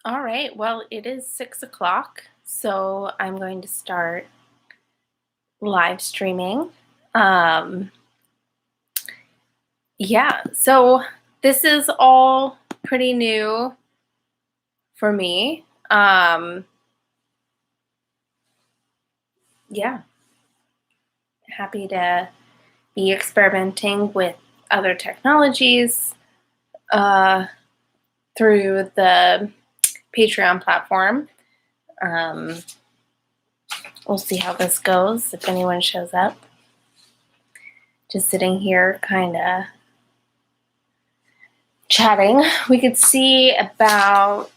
All right, well, it is 6 o'clock, so I'm going to start live streaming. Um, yeah, so this is all pretty new for me. Yeah, happy to be experimenting with other technologies uh, through the Patreon platform. Um, we'll see how this goes if anyone shows up. Just sitting here, kind of chatting. We could see about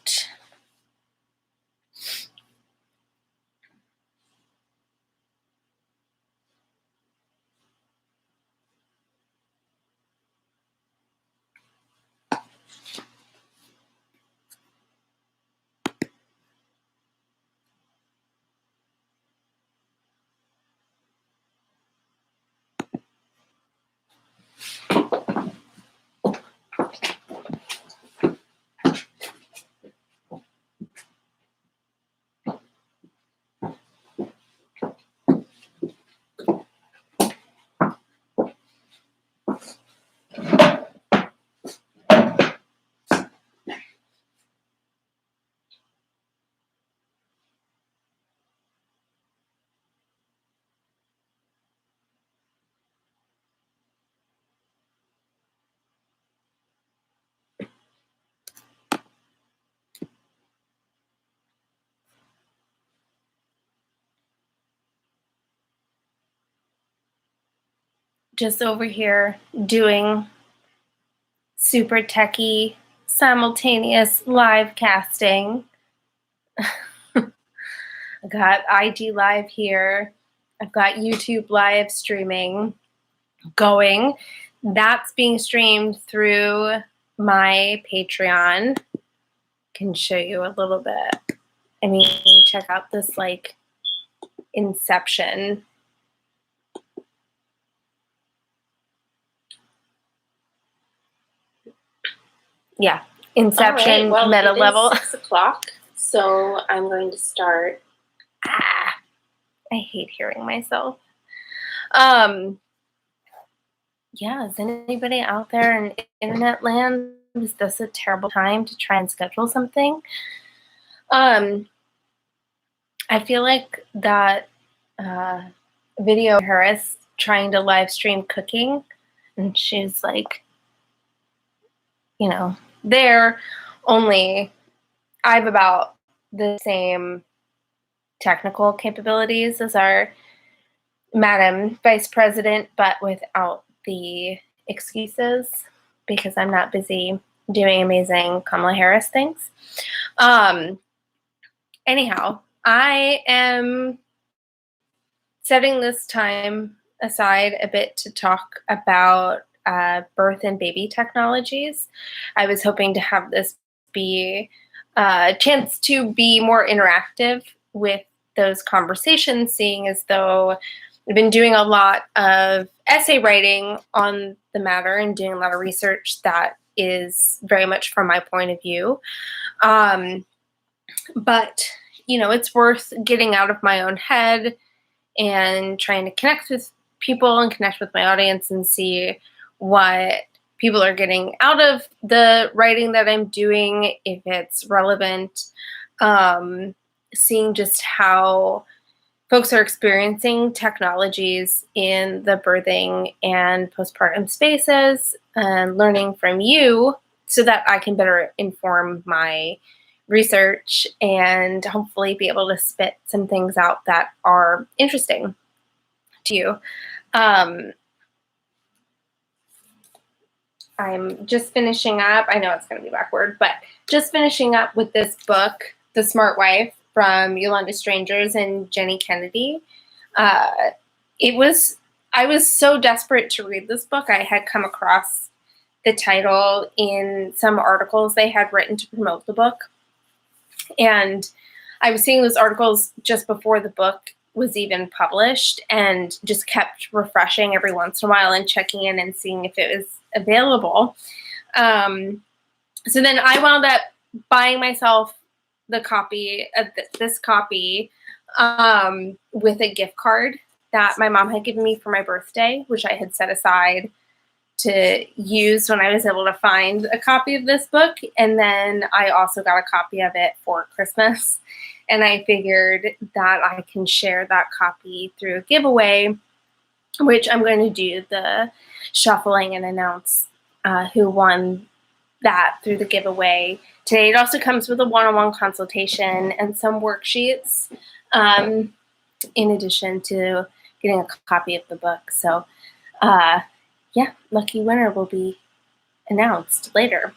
just over here doing super techie simultaneous live casting. I got IG Live here. I've got YouTube live streaming going. That's being streamed through my Patreon. Can show you a little bit. I mean, check out this like Inception. Yeah, Inception well, meta level. 6 o'clock, so I'm going to start. I hate hearing myself. Yeah, is anybody out there in internet land? Is this a terrible time to try and schedule something? I feel like that video of Harris trying to live stream cooking, and she's like, there, only I have about the same technical capabilities as our Madam Vice President, but without the excuses because I'm not busy doing amazing Kamala Harris things. Anyhow, I am setting this time aside a bit to talk about birth and baby technologies. I was hoping to have this be a chance to be more interactive with those conversations, seeing as though I've been doing a lot of essay writing on the matter and doing a lot of research that is very much from my point of view. But, it's worth getting out of my own head and trying to connect with people and connect with my audience and see what people are getting out of the writing that I'm doing, if it's relevant, seeing just how folks are experiencing technologies in the birthing and postpartum spaces, and learning from you so that I can better inform my research and hopefully be able to spit some things out that are interesting to you. I'm just finishing up. I know it's going to be backward, but just finishing up with this book, The Smart Wife, from Yolanda Strangers and Jenny Kennedy. I was so desperate to read this book. I had come across the title in some articles they had written to promote the book. And I was seeing those articles just before the book was even published and just kept refreshing every once in a while and checking in and seeing if it was available. So then I wound up buying myself the copy of this copy with a gift card that my mom had given me for my birthday, which I had set aside to use when I was able to find a copy of this book. And then I also got a copy of it for Christmas. And I figured that I can share that copy through a giveaway, which I'm going to do the shuffling and announce who won that through the giveaway today. It also comes with a one-on-one consultation and some worksheets in addition to getting a copy of the book. So yeah, lucky winner will be announced later.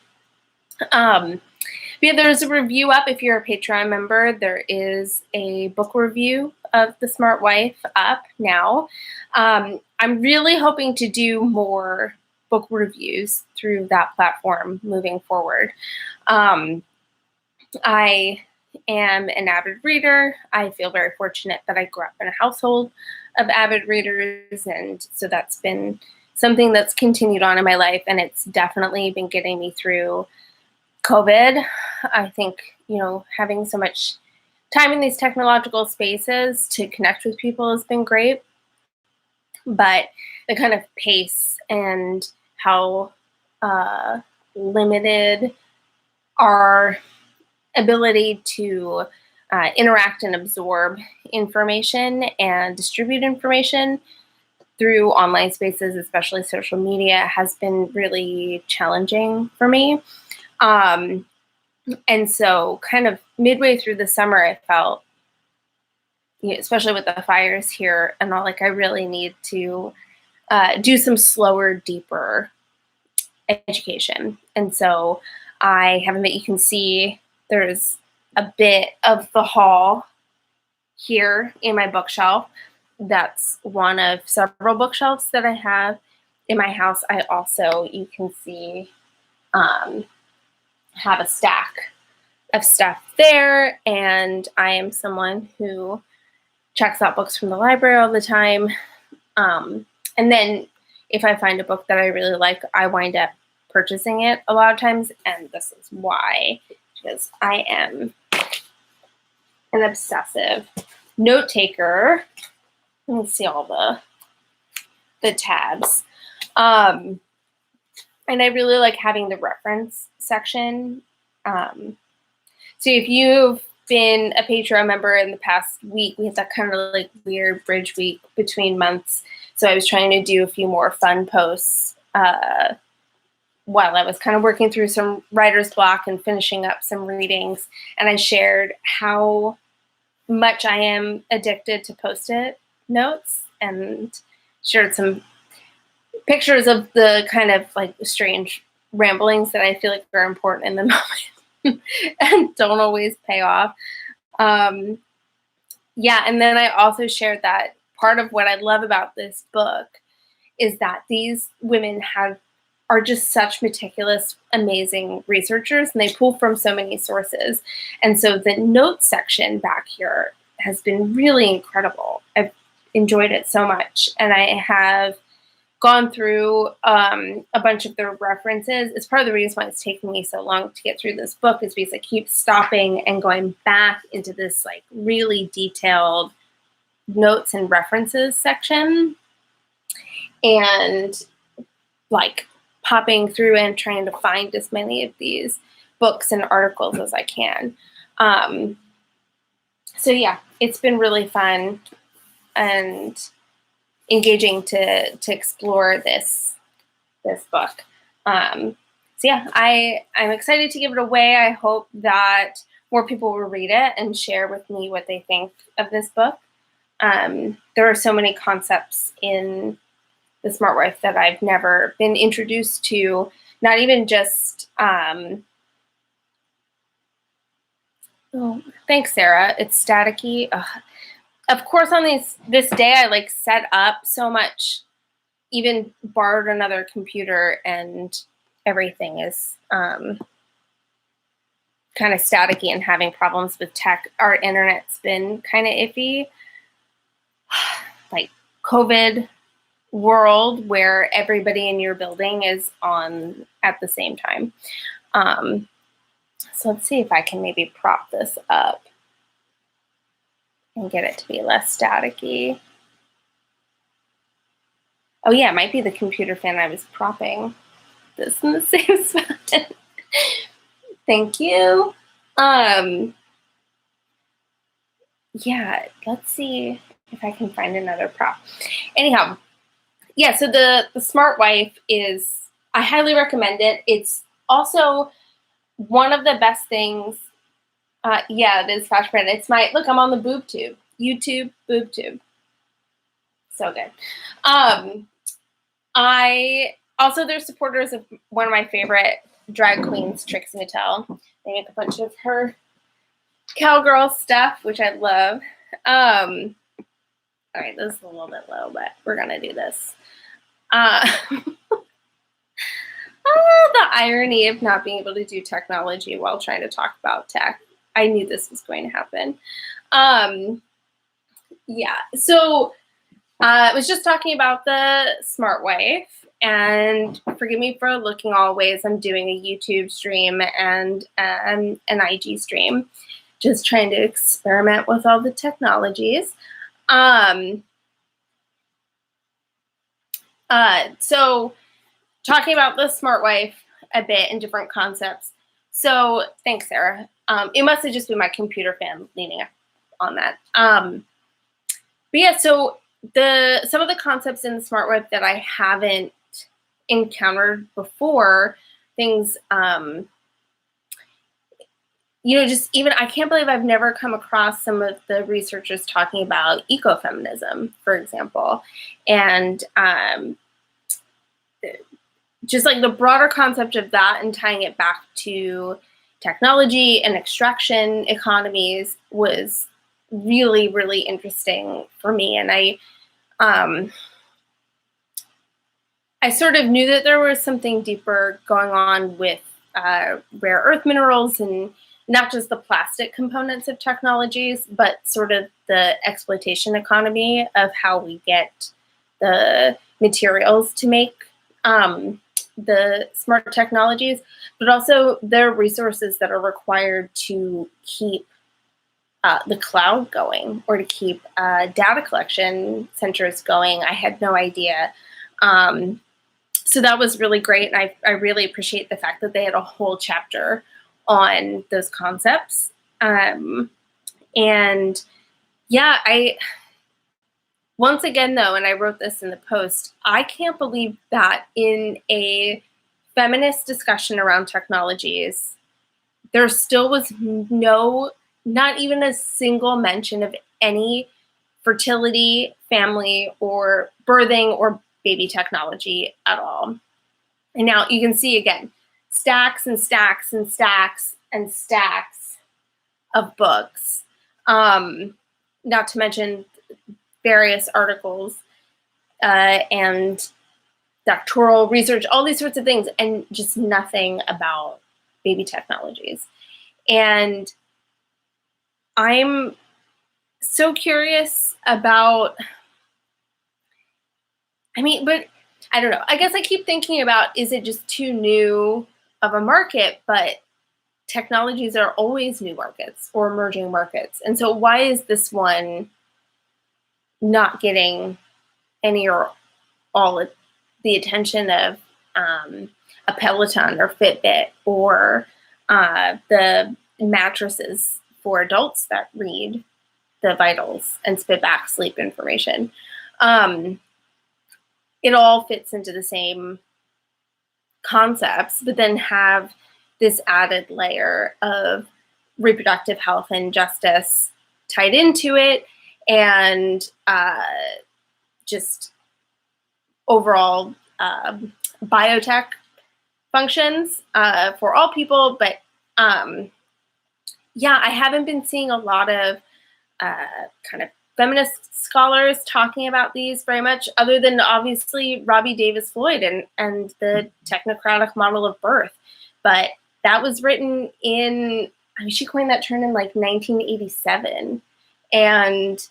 Yeah, there's a review up. If you're a Patreon member, there is a book review of The Smart Wife up now. I'm really hoping to do more book reviews through that platform moving forward. I am an avid reader. I feel very fortunate that I grew up in a household of avid readers, and so that's been something that's continued on in my life, and it's definitely been getting me through COVID. I think, having so much time in these technological spaces to connect with people has been great, but the kind of pace and how limited our ability to interact and absorb information and distribute information through online spaces, especially social media, has been really challenging for me. And so kind of midway through the summer, I felt, especially with the fires here and all, like I really need to do some slower, deeper education. And so I have a bit, you can see there's a bit of the haul here in my bookshelf. That's one of several bookshelves that I have in my house. I also, you can see, have a stack of stuff there, and I am someone who checks out books from the library all the time. And then if I find a book that I really like, I wind up purchasing it a lot of times, and this is why, because I am an obsessive note taker. Let me see all the tabs. And I really like having the reference section. So if you've been a Patreon member in the past week, we had that kind of like weird bridge week between months. So I was trying to do a few more fun posts while I was kind of working through some writer's block and finishing up some readings. And I shared how much I am addicted to Post-it notes and shared some pictures of the kind of like strange ramblings that I feel like are important in the moment and don't always pay off. Yeah, and then I also shared that part of what I love about this book is that these women are just such meticulous, amazing researchers, and they pull from so many sources. And so the notes section back here has been really incredible. I've enjoyed it so much, and I have gone through a bunch of their references. It's part of the reason why it's taking me so long to get through this book, is because I keep stopping and going back into this like really detailed notes and references section, and like popping through and trying to find as many of these books and articles as I can. So yeah, it's been really fun and engaging to explore this book. So yeah, I'm excited to give it away. I hope that more people will read it and share with me what they think of this book. There are so many concepts in The Smart Wife that I've never been introduced to, not even just, oh, thanks, Sarah. It's staticky. Ugh. Of course, on this day, I like set up so much, even borrowed another computer, and everything is kind of staticky and having problems with tech. Our internet's been kind of iffy. Like COVID world where everybody in your building is on at the same time. So let's see if I can maybe prop this up and get it to be less staticky. Oh yeah, it might be the computer fan I was propping this in the same spot. Thank you. Yeah, let's see if I can find another prop. Anyhow, yeah, so the Smart Wife is, I highly recommend it. It's also one of the best things. Yeah, it is Flash Brand. It's my, look, I'm on the boob tube, YouTube boob tube. So good. I also, they're supporters of one of my favorite drag queens, Trixie Mattel. They make a bunch of her cowgirl stuff, which I love. All right, this is a little bit low, but we're gonna do this. The irony of not being able to do technology while trying to talk about tech. I knew this was going to happen. Yeah, so I was just talking about the Smart Wife, and forgive me for looking all ways. I'm doing a YouTube stream and an IG stream, just trying to experiment with all the technologies. So talking about the Smart Wife a bit and different concepts. So thanks, Sarah. It must have just been my computer fan leaning up on that. But yeah, so some of the concepts in the Smart Wife that I haven't encountered before, things, just even, I can't believe I've never come across some of the researchers talking about ecofeminism, for example, and just like the broader concept of that and tying it back to technology and extraction economies was really, really interesting for me. And I sort of knew that there was something deeper going on with rare earth minerals, and not just the plastic components of technologies, but sort of the exploitation economy of how we get the materials to make the smart technologies, but also the resources that are required to keep the cloud going, or to keep data collection centers going. I had no idea. So that was really great. And I really appreciate the fact that they had a whole chapter on those concepts. And yeah, once again, though, and I wrote this in the post, I can't believe that in a feminist discussion around technologies, there still was not even a single mention of any fertility, family, or birthing or baby technology at all. And now you can see again, stacks and stacks and stacks and stacks of books. Not to mention various articles and doctoral research, all these sorts of things, and just nothing about baby technologies. And I'm so curious about, but I don't know. I guess I keep thinking about, is it just too new of a market? But technologies are always new markets or emerging markets. And so why is this one not getting any or all of the attention of a Peloton or Fitbit, or the mattresses for adults that read the vitals and spit back sleep information? It all fits into the same concepts, but then have this added layer of reproductive health and justice tied into it, and just overall biotech functions for all people. But yeah, I haven't been seeing a lot of kind of feminist scholars talking about these very much, other than obviously Robbie Davis Floyd and the technocratic model of birth. But that was written in, she coined that term in like 1987. And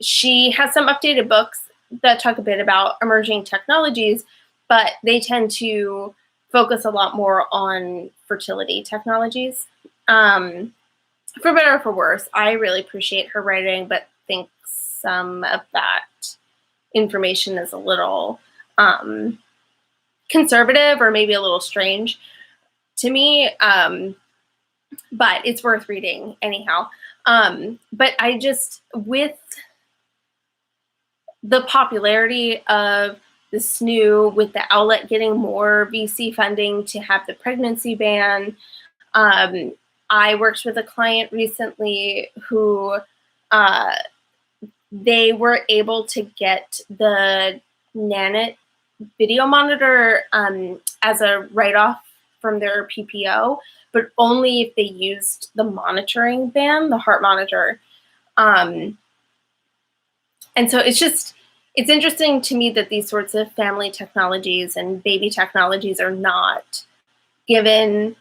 she has some updated books that talk a bit about emerging technologies, but they tend to focus a lot more on fertility technologies. For better or for worse, I really appreciate her writing, but think some of that information is a little conservative or maybe a little strange to me. But it's worth reading anyhow. But I just, with the popularity of the SNU, with the outlet getting more VC funding to have the pregnancy ban, I worked with a client recently who they were able to get the Nanit video monitor as a write-off from their PPO, but only if they used the monitoring band, the heart monitor. And so it's interesting to me that these sorts of family technologies and baby technologies are not given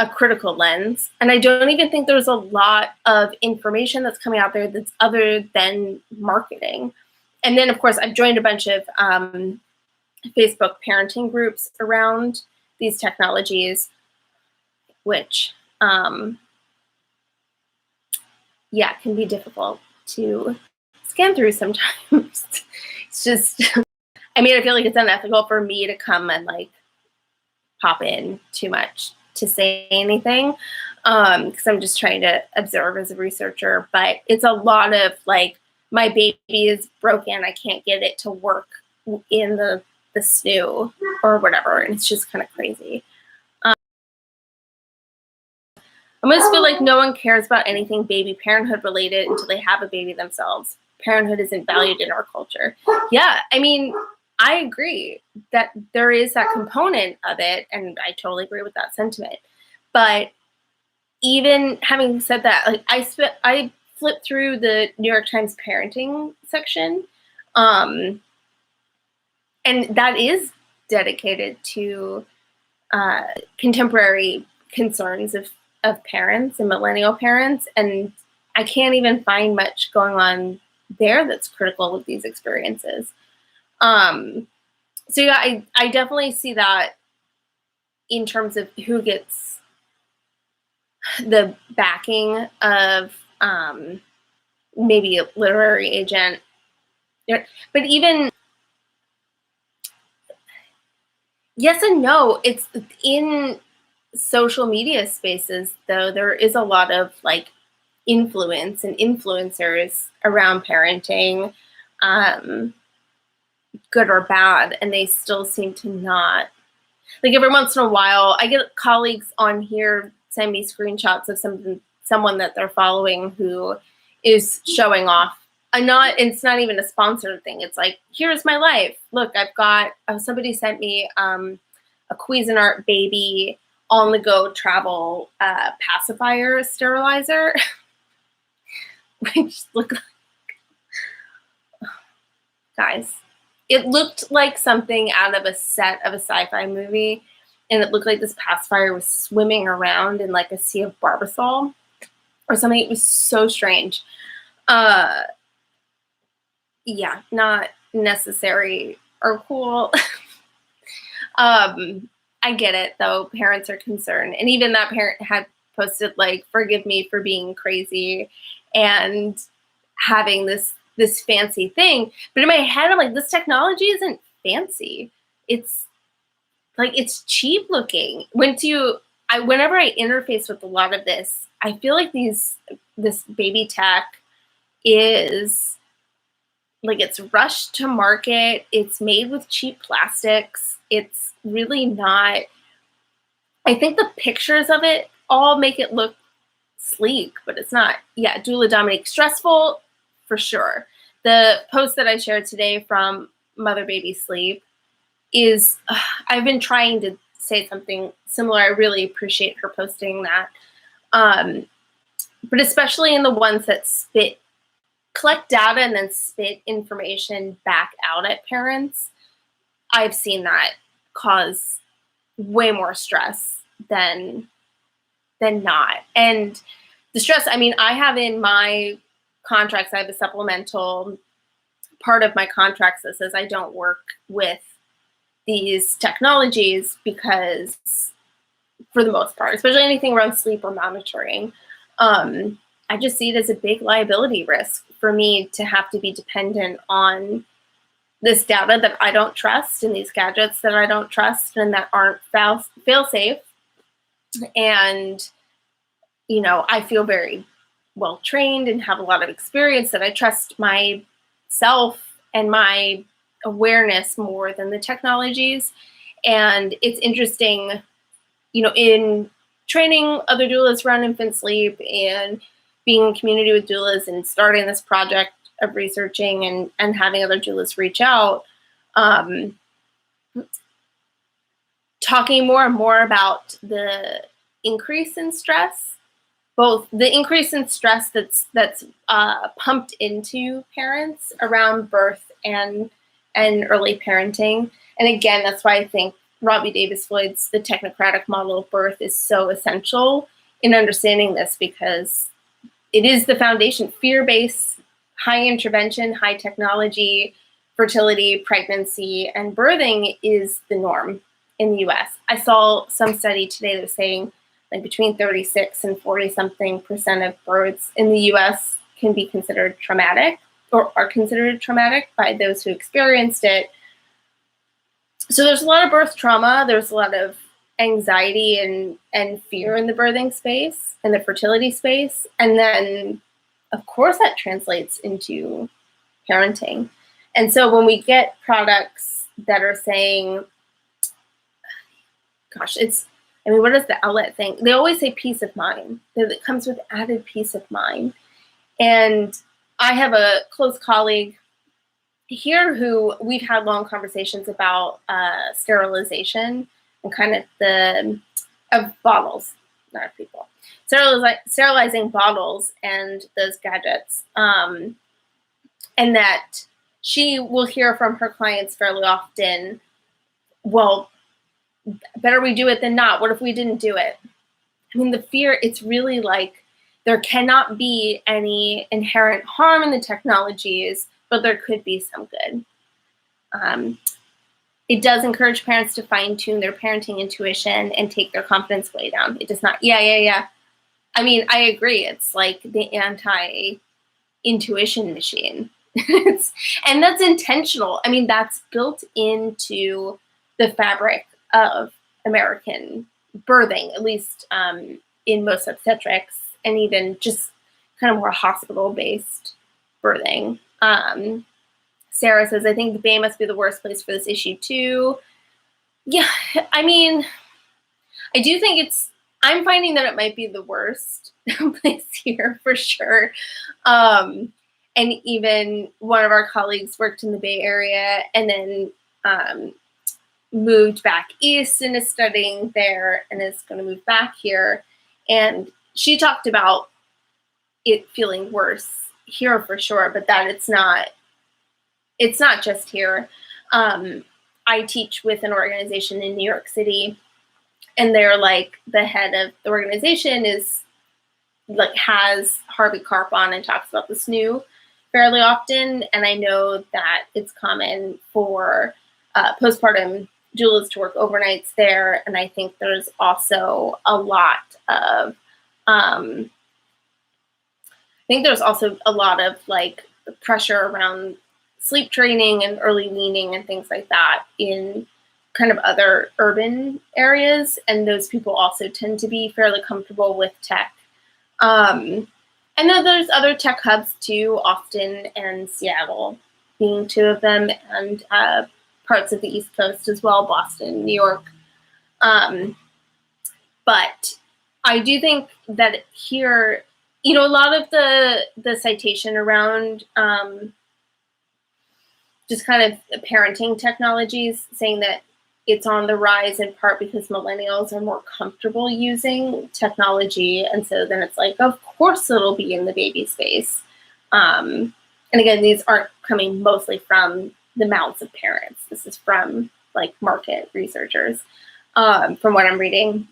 a critical lens. And I don't even think there's a lot of information that's coming out there that's other than marketing. And then, of course, I've joined a bunch of Facebook parenting groups around these technologies, which, can be difficult to scan through sometimes. It's just, I feel like it's unethical for me to come and like pop in too much to say anything, because I'm just trying to observe as a researcher. But it's a lot of like, my baby is broken, I can't get it to work in the SNU or whatever, and it's just kind of crazy. I almost feel like no one cares about anything baby parenthood related until they have a baby themselves. Parenthood isn't valued in our culture. Yeah, I agree that there is that component of it, and I totally agree with that sentiment. But even having said that, like I flipped through the New York Times parenting section, and that is dedicated to contemporary concerns of parents and millennial parents, and I can't even find much going on there that's critical of these experiences. So yeah, I definitely see that in terms of who gets the backing of maybe a literary agent. But even yes and no, it's in social media spaces, though, there is a lot of like influence and influencers around parenting, good or bad, and they still seem to not, like, every once in a while I get colleagues on here send me screenshots of someone that they're following who is showing off. It's not even a sponsored thing. It's like, here's my life. Look, I've got somebody sent me a Cuisinart baby on the go travel pacifier sterilizer, which looked like, guys, it looked like something out of a set of a sci-fi movie, and it looked like this pacifier was swimming around in like a sea of Barbasol or something. It was so strange. Yeah, not necessary or cool. I get it, though. Parents are concerned. And even that parent had posted, like, forgive me for being crazy and having this fancy thing. But in my head, I'm like, this technology isn't fancy. It's like, it's cheap looking. Whenever I interface with a lot of this, I feel like this baby tech is like, it's rushed to market. It's made with cheap plastics. It's really not, I think the pictures of it all make it look sleek, but it's not. Yeah, Doula Dominique, stressful for sure. The post that I shared today from Mother Baby Sleep is, I've been trying to say something similar. I really appreciate her posting that. But especially in the ones that collect data and then spit information back out at parents, I've seen that cause way more stress than not. And the stress, I have in my contracts, I have a supplemental part of my contracts that says I don't work with these technologies because for the most part, especially anything around sleep or monitoring. I just see it as a big liability risk for me to have to be dependent on this data that I don't trust and these gadgets that I don't trust and that aren't fail-safe. And, you know, I feel very well trained and have a lot of experience that I trust myself and my awareness more than the technologies. And it's interesting, you know, in training other doulas around infant sleep and being in community with doulas and starting this project of researching and having other doulas reach out, talking more and more about the increase in stress, both the increase in stress that's pumped into parents around birth and early parenting. And again, that's why I think Robbie Davis Floyd's The Technocratic Model of Birth is so essential in understanding this, because it is the foundation. Fear-based, high intervention, high technology, fertility, pregnancy, and birthing is the norm in the US. I saw some study today that was saying like between 36 and 40-something% of births in the US can be considered traumatic or are considered traumatic by those who experienced it. So there's a lot of birth trauma. There's a lot of anxiety and fear in the birthing space and the fertility space. And then, of course, that translates into parenting. And so when we get products that are saying, gosh, what is the outlet thing? They always say peace of mind. It comes with added peace of mind. And I have a close colleague here who we've had long conversations about sterilization and kind of of bottles, not people, sterilizing bottles and those gadgets. And that she will hear from her clients fairly often, well, better we do it than not. What if we didn't do it? I mean, the fear, it's really like there cannot be any inherent harm in the technologies, but there could be some good. It does encourage parents to fine-tune their parenting intuition and take their confidence way down. It does not, yeah. I mean, I agree. It's like the anti-intuition machine. And that's intentional. I mean, that's built into the fabric of American birthing, at least in most obstetrics, and even just kind of more hospital-based birthing. Sarah says, I think the Bay must be the worst place for this issue too. Yeah, I mean, I do think I'm finding that it might be the worst place here for sure. And even one of our colleagues worked in the Bay Area and then moved back east and is studying there and is going to move back here. And she talked about it feeling worse here for sure, but that it's not just here. I teach with an organization in New York City, and they're like, the head of the organization is like, has Harvey Karp on and talks about the SNU fairly often. And I know that it's common for postpartum doulas to work overnights there. And I think there's also a lot of, like pressure around sleep training and early weaning and things like that in kind of other urban areas. And those people also tend to be fairly comfortable with tech. And then there's other tech hubs too, Austin and Seattle being two of them, and parts of the East Coast as well, Boston, New York. But I do think that here, you know, a lot of the citation around just kind of parenting technologies, saying that it's on the rise in part because millennials are more comfortable using technology. And so then it's like, of course it'll be in the baby space. And again, these aren't coming mostly from the mouths of parents. This is from like market researchers, from what I'm reading,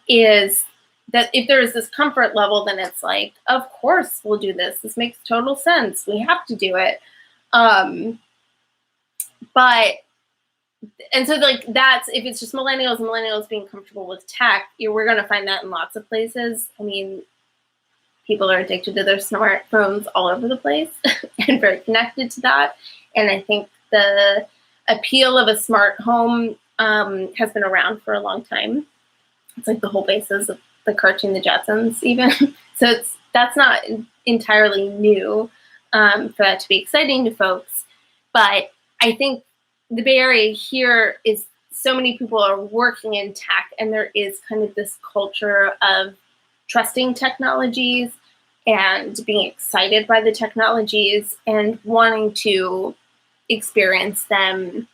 is that if there is this comfort level, then it's like, of course we'll do this. This makes total sense. We have to do it. But and so like that's, if it's just millennials being comfortable with tech, we're going to find that in lots of places. I mean, people are addicted to their smartphones all over the place and very connected to that. And I think the appeal of a smart home has been around for a long time. It's like the whole basis of the cartoon The Jetsons even. So that's not entirely new for that to be exciting to folks. But I think the Bay Area here is, so many people are working in tech, and there is kind of this culture of trusting technologies and being excited by the technologies and wanting to experience them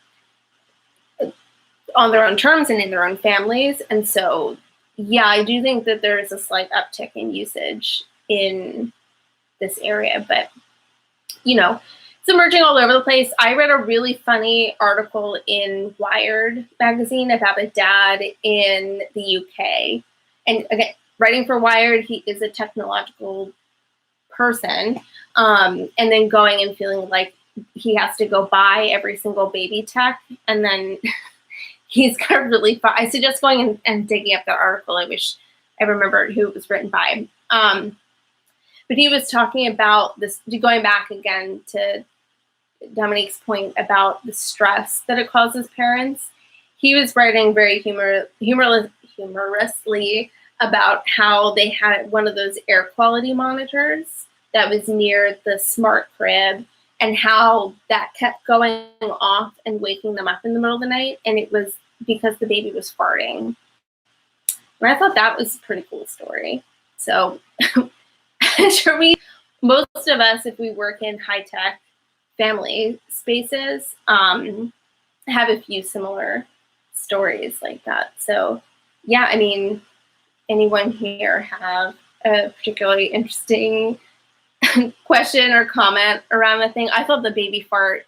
on their own terms and in their own families. And so, yeah, I do think that there is a slight uptick in usage in this area, but it's emerging all over the place. I read a really funny article in Wired magazine about a dad in the UK. And again, writing for Wired, he is a technological person, and then going and feeling like he has to go buy every single baby tech, and then he's got really fun. I suggest going and digging up the article. I wish I remembered who it was written by. But he was talking about this, going back again to Dominique's point about the stress that it causes parents. He was writing very humorously about how they had one of those air quality monitors that was near the smart crib, and how that kept going off and waking them up in the middle of the night. And it was because the baby was farting. And I thought that was a pretty cool story. So I'm sure most of us, if we work in high-tech family spaces, have a few similar stories like that. So yeah, I mean, anyone here have a particularly interesting question or comment around the thing? I thought the baby fart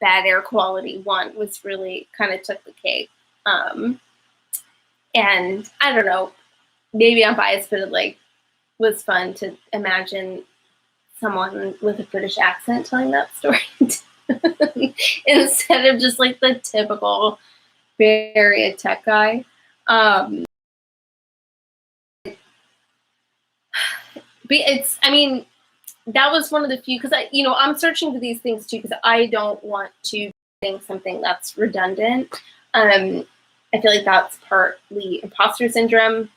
bad air quality one was really kind of took the cake. And I don't know, maybe I'm biased, but it was fun to imagine someone with a British accent telling that story instead of just the typical Bay Area tech guy. But that was one of the few, because I'm searching for these things too, because I don't want to think something that's redundant. I feel like that's partly imposter syndrome.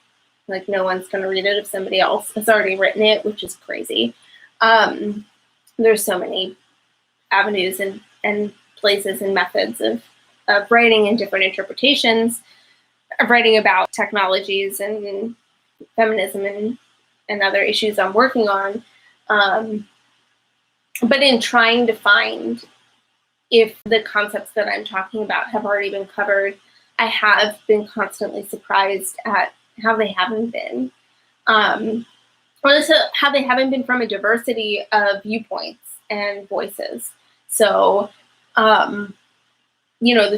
No one's going to read it if somebody else has already written it, which is crazy. There's so many avenues and places and methods of writing and different interpretations of writing about technologies and feminism and other issues I'm working on. But in trying to find if the concepts that I'm talking about have already been covered, I have been constantly surprised at how they haven't been. Or how they haven't been from a diversity of viewpoints and voices. So, the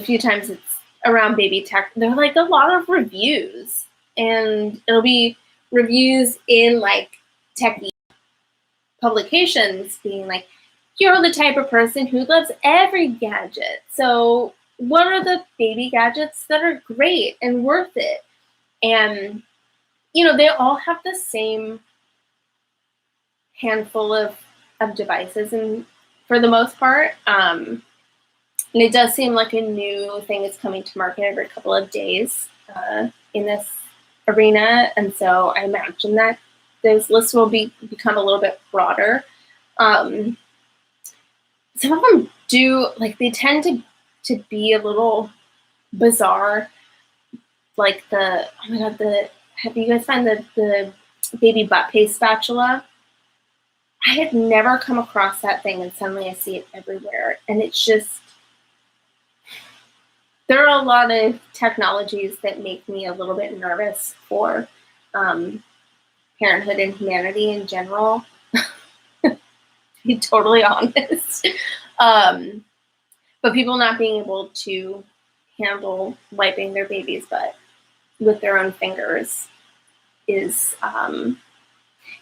few times it's around baby tech, there are a lot of reviews, and it'll be reviews in techie publications being you're the type of person who loves every gadget. So what are the baby gadgets that are great and worth it? And, they all have the same handful of devices, and for the most part, and it does seem like a new thing is coming to market every couple of days in this arena, and so I imagine that those lists will become a little bit broader. Some of them do, they tend to be a little bizarre, have you guys found the baby butt paste spatula? I had never come across that thing, and suddenly I see it everywhere. And it's just, there are a lot of technologies that make me a little bit nervous for parenthood and humanity in general, to be totally honest. But people not being able to handle wiping their baby's butt with their own fingers is,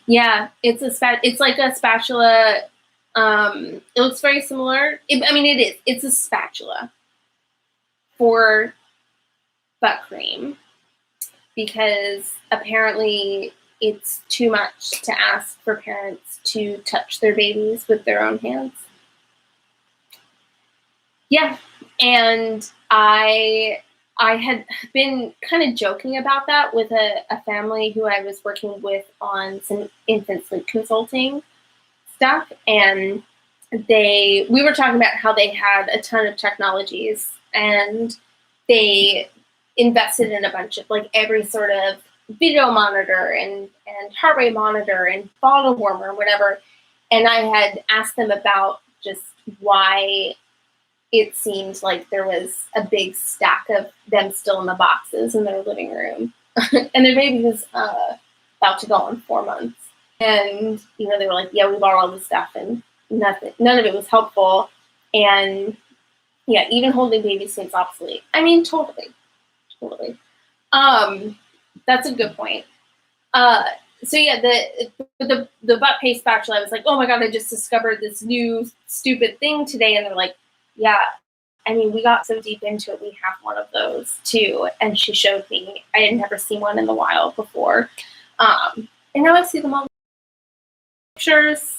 it's like a spatula. It looks very similar. It is. It's a spatula for butt cream because apparently it's too much to ask for parents to touch their babies with their own hands. Yeah, and I had been kind of joking about that with a family who I was working with on some infant sleep consulting stuff, and we were talking about how they had a ton of technologies and they invested in a bunch of like every sort of video monitor and heart rate monitor and bottle warmer and whatever. And I had asked them about just why it seemed like there was a big stack of them still in the boxes in their living room. And their baby was about to go on 4 months. And, they were like, yeah, we bought all this stuff and none of it was helpful. And yeah, even holding babies seems obsolete. I mean, totally. That's a good point. So yeah, the butt paste spatula, I was like, oh my God, I just discovered this new stupid thing today. And they're like, yeah, I mean, we got so deep into it, we have one of those too. And she showed me. I had never seen one in the wild before. And now I see them all in pictures.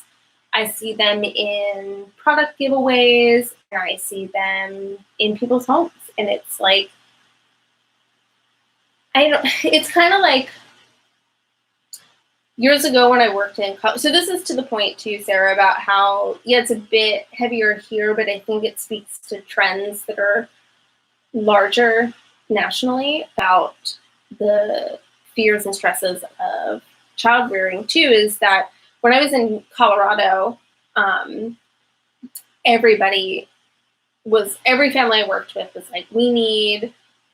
I see them in product giveaways. And I see them in people's homes. And it's like, it's kind of like years ago when I worked in college. So this is to the point too, Sarah, about how, yeah, it's a bit heavier here, but I think it speaks to trends that are larger nationally about the fears and stresses of child rearing too, is that when I was in Colorado, every family I worked with was like, we need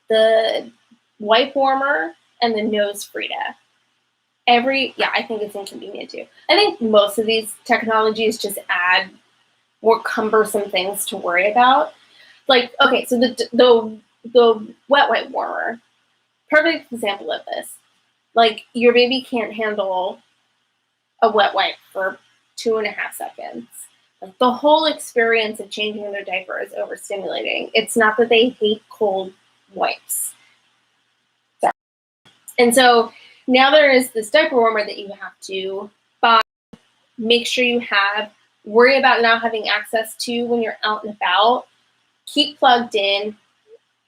the wipe warmer and the nose Frida. I think it's inconvenient too. I think most of these technologies just add more cumbersome things to worry about. Like, okay, so the wet wipe warmer, perfect example of this. Like, your baby can't handle a wet wipe for 2.5 seconds. Like, the whole experience of changing their diaper is overstimulating. It's not that they hate cold wipes. Sorry. And so now there is this diaper warmer that you have to buy, make sure you have, worry about not having access to when you're out and about, keep plugged in,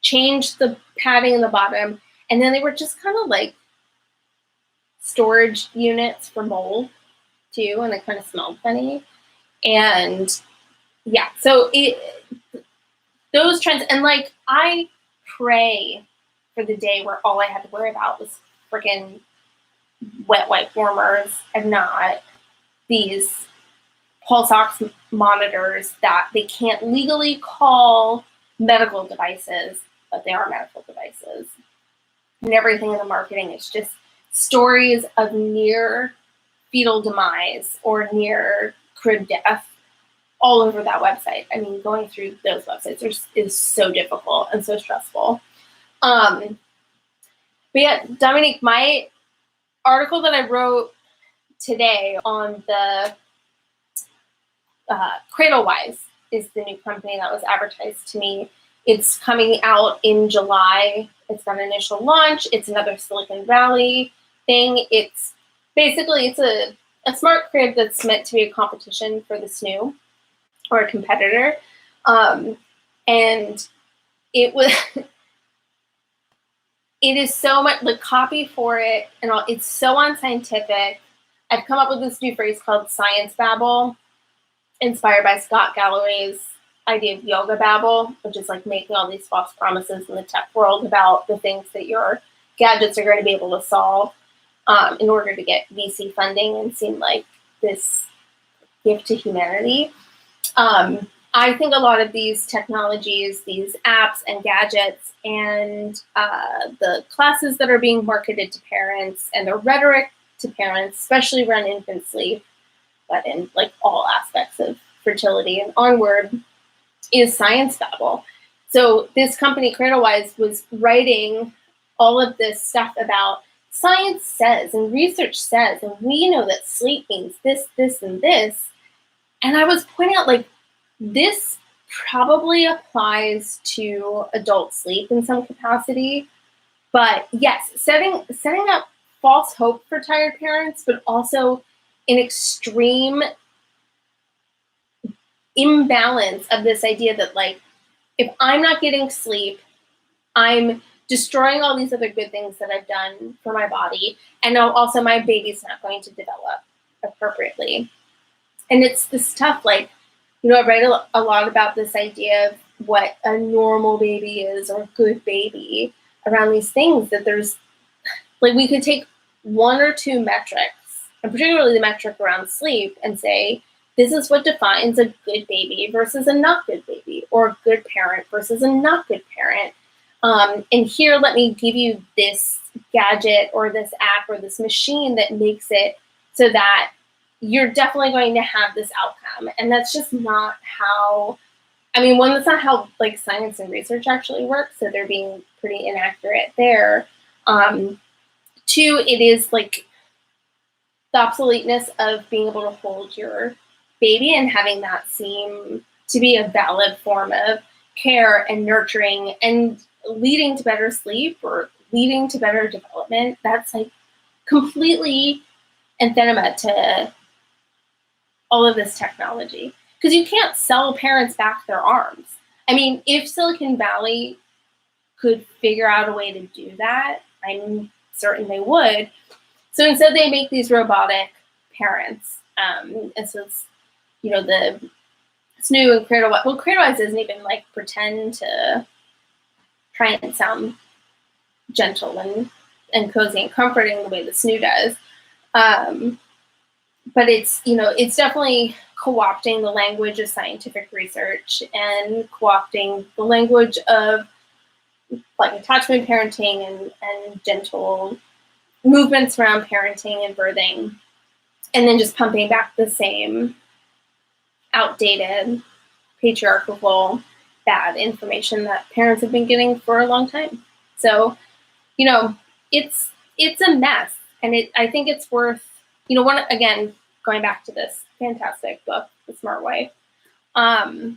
change the padding in the bottom, and then they were just kind of like storage units for mold too, and they kind of smelled funny. And yeah, so those trends, and like I pray for the day where all I had to worry about was freaking wet wipe warmers and not these pulse ox monitors that they can't legally call medical devices, but they are medical devices. And everything in the marketing is just stories of near fetal demise or near crib death all over that website. I mean, going through those websites is so difficult and so stressful. But yeah, Dominique, my article that I wrote today on the Cradlewise is the new company that was advertised to me. It's coming out in July. It's got an initial launch. It's another Silicon Valley thing. It's a smart crib that's meant to be a competition for the Snoo or a competitor. And it was, it is so much, the copy for it, and it's so unscientific. I've come up with this new phrase called science babble, inspired by Scott Galloway's idea of yoga babble, which is like making all these false promises in the tech world about the things that your gadgets are going to be able to solve in order to get VC funding and seem like this gift to humanity. I think a lot of these technologies, these apps and gadgets and the classes that are being marketed to parents and the rhetoric to parents, especially around infant sleep, but in like all aspects of fertility and onward, is science babble. So this company, Cradlewise, was writing all of this stuff about science says and research says, and we know that sleep means this, this, and this. And I was pointing out, like, this probably applies to adult sleep in some capacity. But yes, setting up false hope for tired parents, but also an extreme imbalance of this idea that, like, if I'm not getting sleep, I'm destroying all these other good things that I've done for my body, and now also my baby's not going to develop appropriately. And it's this stuff, like, I write a lot about this idea of what a normal baby is or a good baby around these things, that there's, like, we could take one or two metrics, and particularly the metric around sleep, and say, this is what defines a good baby versus a not good baby, or a good parent versus a not good parent. And here, let me give you this gadget or this app or this machine that makes it so that you're definitely going to have this outcome. And that's just not how, one, that's not how, like, science and research actually works. So they're being pretty inaccurate there. Two, it is like the obsoleteness of being able to hold your baby and having that seem to be a valid form of care and nurturing and leading to better sleep or leading to better development. That's, like, completely anathema to all of this technology, because you can't sell parents back their arms. If Silicon Valley could figure out a way to do that, I'm certain they would. So instead, they make these robotic parents. And so it's, the Snoo and Cradlewise. Well, Cradlewise doesn't even, like, pretend to try and sound gentle and cozy and comforting the way the Snoo does. But it's, it's definitely co-opting the language of scientific research and co-opting the language of, like, attachment parenting and gentle movements around parenting and birthing, and then just pumping back the same outdated, patriarchal, bad information that parents have been getting for a long time. So, it's a mess, and I think it's worth, again, going back to this fantastic book, The Smart Wife. I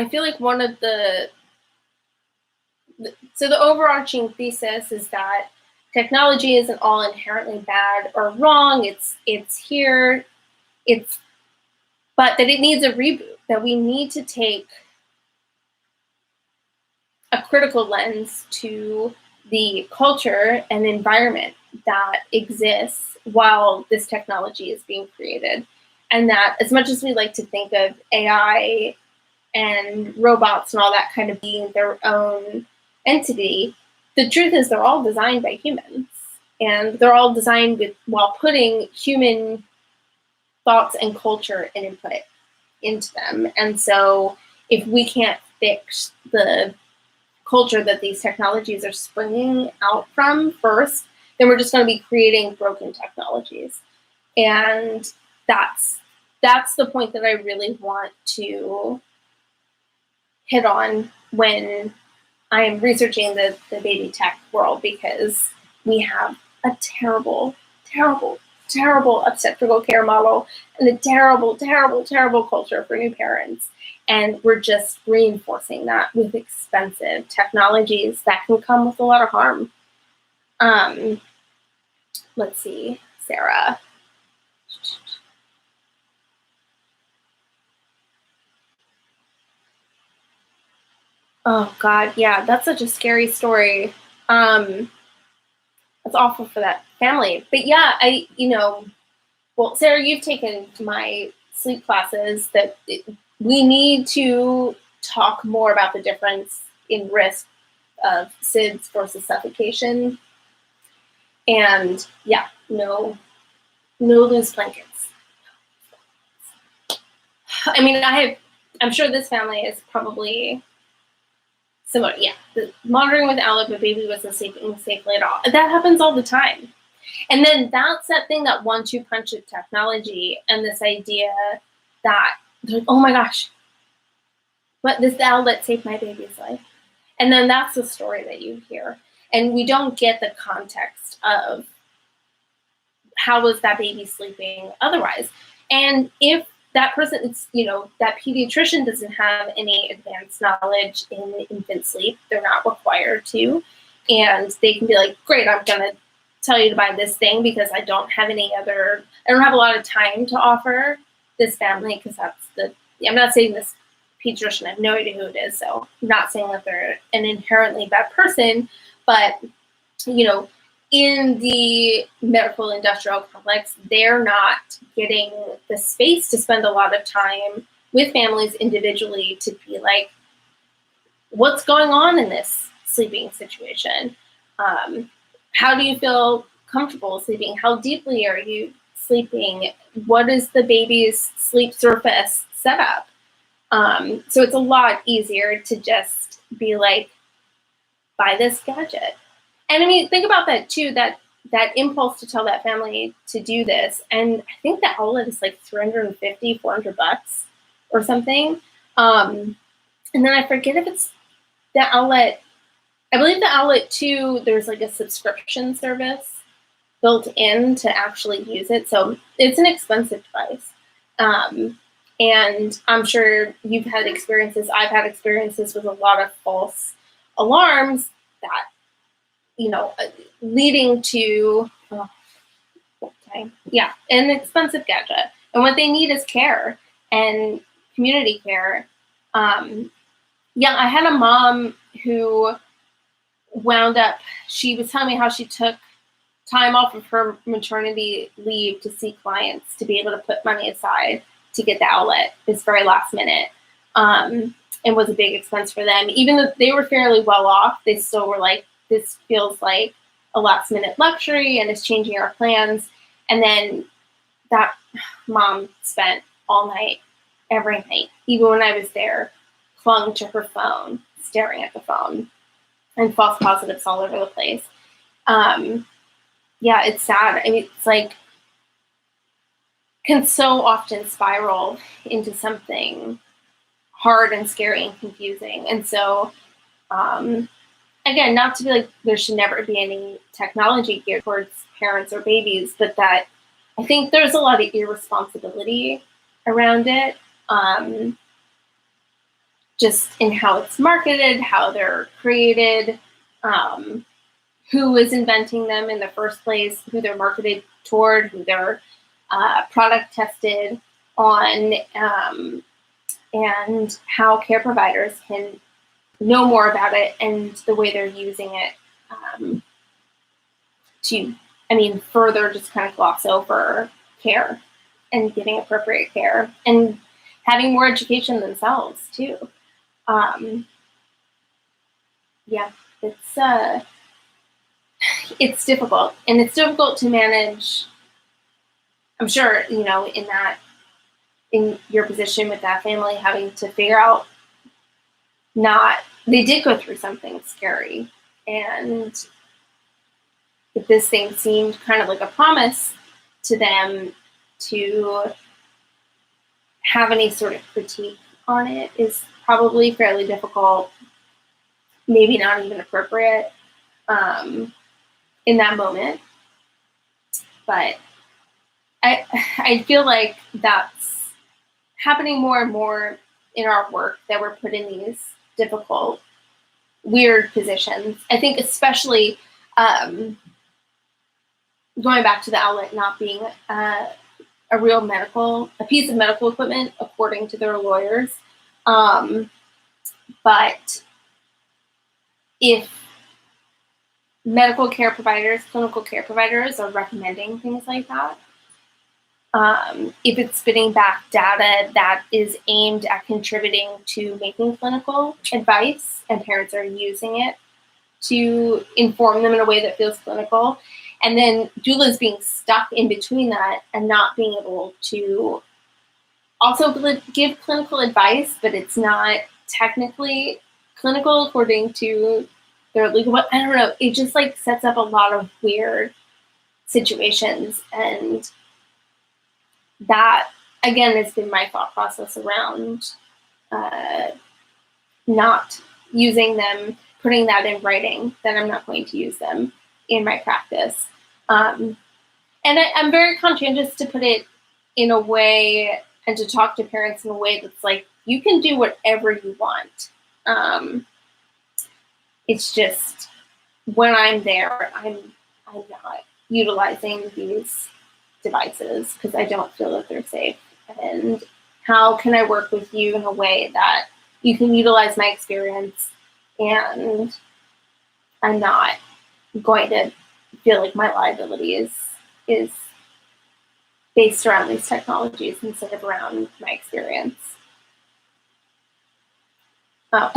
feel like one of the overarching thesis is that technology isn't all inherently bad or wrong. It's here. But that it needs a reboot, that we need to take a critical lens to the culture and environment that exists while this technology is being created. And that, as much as we like to think of AI and robots and all that kind of being their own entity, the truth is they're all designed by humans. And they're all designed while putting human thoughts and culture and input into them. And so if we can't fix the culture that these technologies are springing out from first, then we're just going to be creating broken technologies. And that's the point that I really want to hit on when I am researching the baby tech world, because we have a terrible, terrible, terrible obstetrical care model and a terrible, terrible, terrible culture for new parents. And we're just reinforcing that with expensive technologies that can come with a lot of harm. Let's see, Sarah. Oh God, yeah, that's such a scary story. That's awful for that family. But yeah, well, Sarah, you've taken my sleep classes, that we need to talk more about the difference in risk of SIDS versus suffocation. And yeah, no loose blankets. I'm sure this family is probably similar. Yeah, the monitoring with Owlet, but baby wasn't sleeping safely at all. That happens all the time. And then that's that thing, that 1-2 punch of technology, and this idea that, like, oh my gosh, but this Owlet saved my baby's life. And then that's the story that you hear. And we don't get the context of how was that baby sleeping otherwise. And if that person, it's, that pediatrician doesn't have any advanced knowledge in infant sleep. They're not required to. And they can be like, great, I'm going to tell you to buy this thing because I don't have a lot of time to offer this family, because I'm not saying this pediatrician, I have no idea who it is, so I'm not saying that they're an inherently bad person, but, in the medical industrial complex, they're not getting the space to spend a lot of time with families individually to be like, what's going on in this sleeping situation? How do you feel comfortable sleeping? How deeply are you sleeping? What is the baby's sleep surface setup? So it's a lot easier to just be like, buy this gadget. And I mean, think about that too, that impulse to tell that family to do this. And I think the outlet is like $350, $400 or something. And then I forget if it's the outlet. I believe the outlet too, there's like a subscription service built in to actually use it. So it's an expensive device. And I'm sure you've had experiences, I've had experiences with a lot of false alarms that, leading to an expensive gadget. And what they need is care and community care. I had a mom who wound up, she was telling me how she took time off of her maternity leave to see clients to be able to put money aside to get the outlet. It's very last minute. And was a big expense for them. Even though they were fairly well off, they still were like, this feels like a last minute luxury and is changing our plans. And then that mom spent all night, every night, even when I was there, clung to her phone, staring at the phone, and false positives all over the place. It's sad. I mean, it's like, can so often spiral into something hard and scary and confusing. And so, again, not to be like there should never be any technology geared towards parents or babies, but that I think there's a lot of irresponsibility around it, just in how it's marketed, how they're created, who is inventing them in the first place, who they're marketed toward, who they're product tested on, and how care providers can know more about it and the way they're using it to, further just kind of gloss over care and getting appropriate care and having more education themselves too. It's difficult, and it's difficult to manage. I'm sure, in your position with that family, having to figure out they did go through something scary, and if this thing seemed kind of like a promise to them, to have any sort of critique on it is probably fairly difficult, maybe not even appropriate in that moment. But I feel like that's happening more and more in our work, that we're put in these difficult, weird positions. I think especially going back to the outlet not being a piece of medical equipment, according to their lawyers. But if medical care providers, clinical care providers are recommending things like that, if it's spitting back data that is aimed at contributing to making clinical advice and parents are using it to inform them in a way that feels clinical, and then doulas being stuck in between that and not being able to also give clinical advice, but it's not technically clinical according to their legal, I don't know, it just like sets up a lot of weird situations. And that, again, has been my thought process around not using them, putting that in writing, that I'm not going to use them in my practice. And I'm very conscientious to put it in a way, and to talk to parents in a way that's like, you can do whatever you want. It's just when I'm there, I'm not utilizing these devices because I don't feel that they're safe. And how can I work with you in a way that you can utilize my experience and I'm not going to feel like my liability is based around these technologies instead of around my experience. Oh,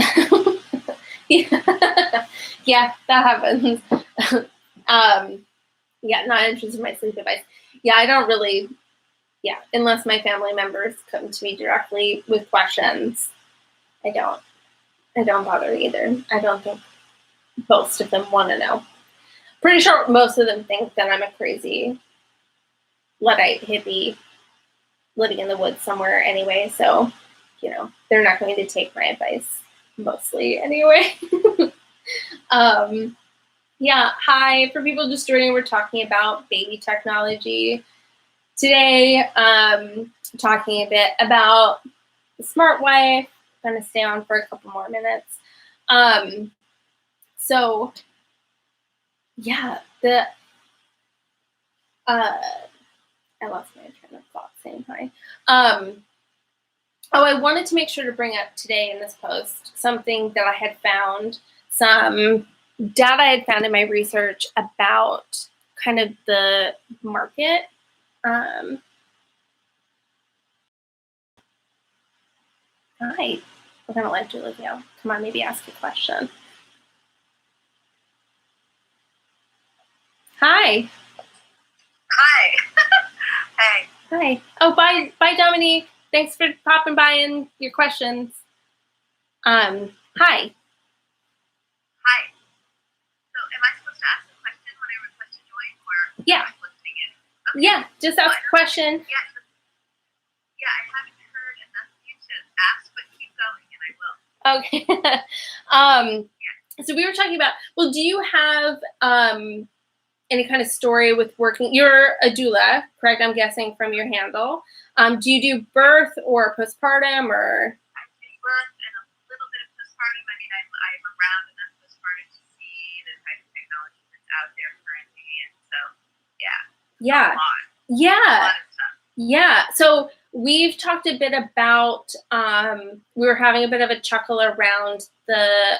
yeah, that happens. Yeah, not interested in my sleep device. Yeah, I don't really, unless my family members come to me directly with questions, I don't bother either. I don't think most of them want to know. Pretty sure most of them think that I'm a crazy Luddite hippie living in the woods somewhere anyway, so, they're not going to take my advice mostly anyway. Hi, for people just joining, we're talking about baby technology. Today, talking a bit about the Smart Wife. I'm going to stay on for a couple more minutes. I lost my train of thought saying hi. I wanted to make sure to bring up today in this post something that I had found, some data I had found in my research about kind of the market. Hi, we're going to let Julie go. Come on, maybe ask a question. Hi. Hi. Hey. Hi. Oh, bye, Dominique. Thanks for popping by and your questions. Hi. Hi. So, am I supposed to ask a question when I request to join, or yeah, listening in? Okay. Yeah, just ask a question. Yeah, I haven't heard enough of you to ask, but keep going, and I will. Okay. So we were talking about. Well, do you have any kind of story with working? You're a doula, correct? I'm guessing from your handle. Do you do birth or postpartum or? I do birth and a little bit of postpartum. I mean, I'm around enough postpartum to see the type of technology that's out there currently, and so Yeah. A lot. Yeah. A lot of stuff. Yeah. So we've talked a bit about. We were having a bit of a chuckle around the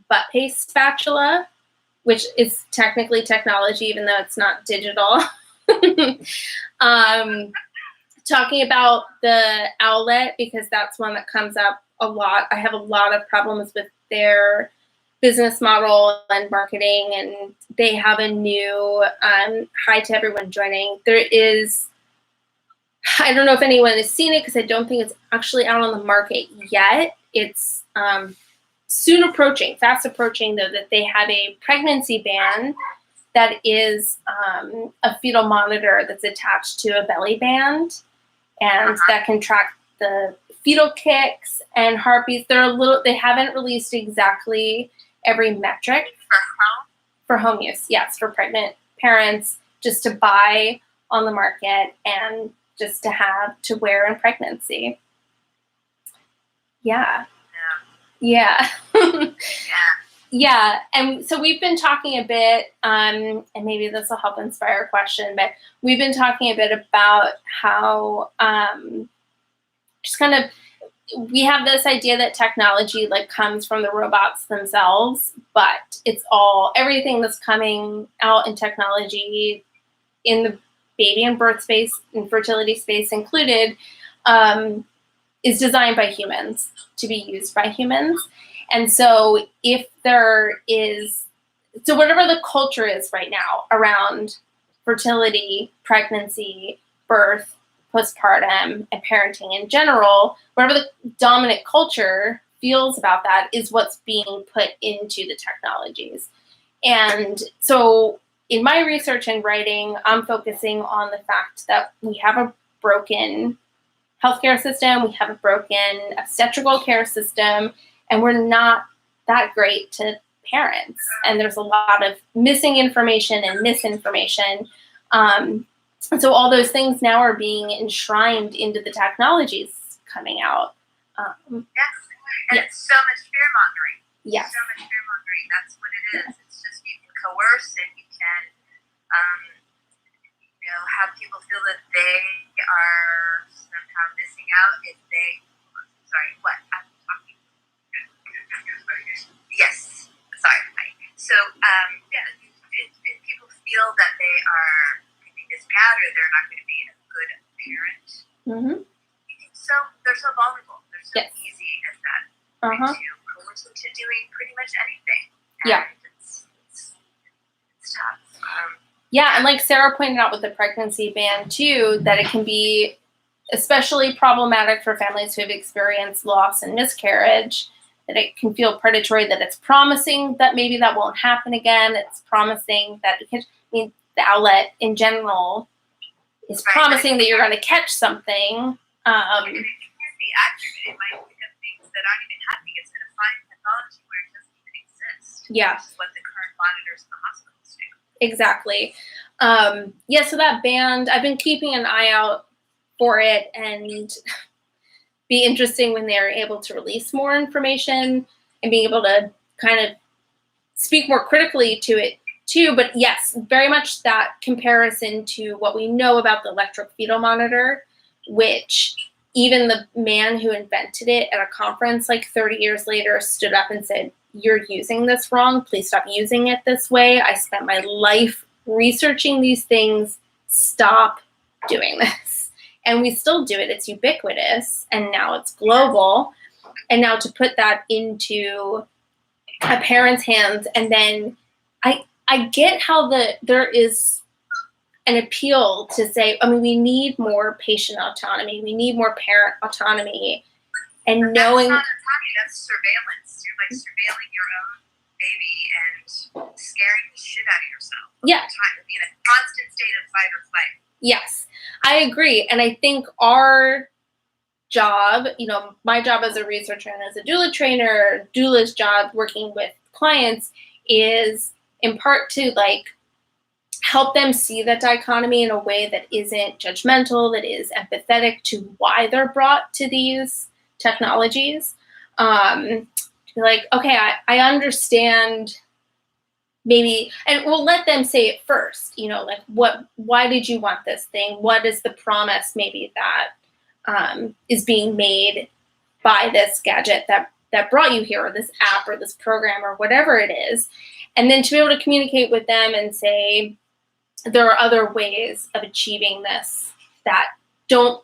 butt paste spatula, which is technically technology, even though it's not digital. Talking about the Owlet, because that's one that comes up a lot. I have a lot of problems with their business model and marketing, and they have a new, hi to everyone joining. There is, I don't know if anyone has seen it because I don't think it's actually out on the market yet. It's soon approaching, fast approaching, though, that they have a pregnancy band that is a fetal monitor that's attached to a belly band, and that can track the fetal kicks and heartbeats. They haven't released exactly every metric for home use. Yes, for pregnant parents, just to buy on the market and just to have to wear in pregnancy. Yeah. Yeah, and so we've been talking a bit, and maybe this will help inspire a question, but we've been talking a bit about how just kind of, we have this idea that technology comes from the robots themselves, but it's everything that's coming out in technology in the baby and birth space and fertility space included is designed by humans to be used by humans. And so whatever the culture is right now around fertility, pregnancy, birth, postpartum, and parenting in general, whatever the dominant culture feels about that is what's being put into the technologies. And so in my research and writing, I'm focusing on the fact that we have a broken healthcare system, we have a broken obstetrical care system, and we're not that great to parents. And there's a lot of missing information and misinformation. And so all those things now are being enshrined into the technologies coming out. Yes, and Yes. it's so much fear mongering. Yes. So much fear mongering. That's what it is. It's just you can coerce and you can, have people feel that they are somehow missing out if they. Sorry, what? I'm talking. Yes. Sorry. So, if people feel that they are missing out or they're not going to be a good parent, Mm-hmm. so they're so vulnerable. They're so Yes. easy as that. Uh-huh. To coerce them to doing pretty much anything. Yeah. And it's tough. Yeah, and like Sarah pointed out with the pregnancy ban too, that it can be especially problematic for families who have experienced loss and miscarriage, that it can feel predatory, that it's promising that maybe that won't happen again. It's promising that, the outlet in general is Right. promising that you're going to catch something. And it can be accurate. It might pick up things that aren't even happening. It's going to find pathology where it doesn't even exist. Yeah. Which is what the current monitors in the hospitals do. Exactly. So that band, I've been keeping an eye out for it, and be interesting when they're able to release more information and being able to kind of speak more critically to it too. But yes, very much that comparison to what we know about the electric fetal monitor, which even the man who invented it at a conference like 30 years later stood up and said, "You're using this wrong. Please stop using it this way. I spent my life researching these things. Stop doing this." And we still do it. It's ubiquitous, and now it's global. And now to put that into a parent's hands, and then I get how there is an appeal to say, we need more patient autonomy. We need more parent autonomy. And But knowing that's not autonomy, that's surveillance. You're like surveilling your own baby and scaring the shit out of yourself all Yeah. the time. You'll be in a constant state of fight or flight. Yes, I agree. And I think our job, my job as a researcher and as a doula trainer, doula's job working with clients is in part to help them see that dichotomy in a way that isn't judgmental, that is empathetic to why they're brought to these technologies. To be like, okay, I understand maybe, and we'll let them say it first, why did you want this thing? What is the promise maybe that is being made by this gadget that brought you here, or this app or this program or whatever it is. And then to be able to communicate with them and say, there are other ways of achieving this that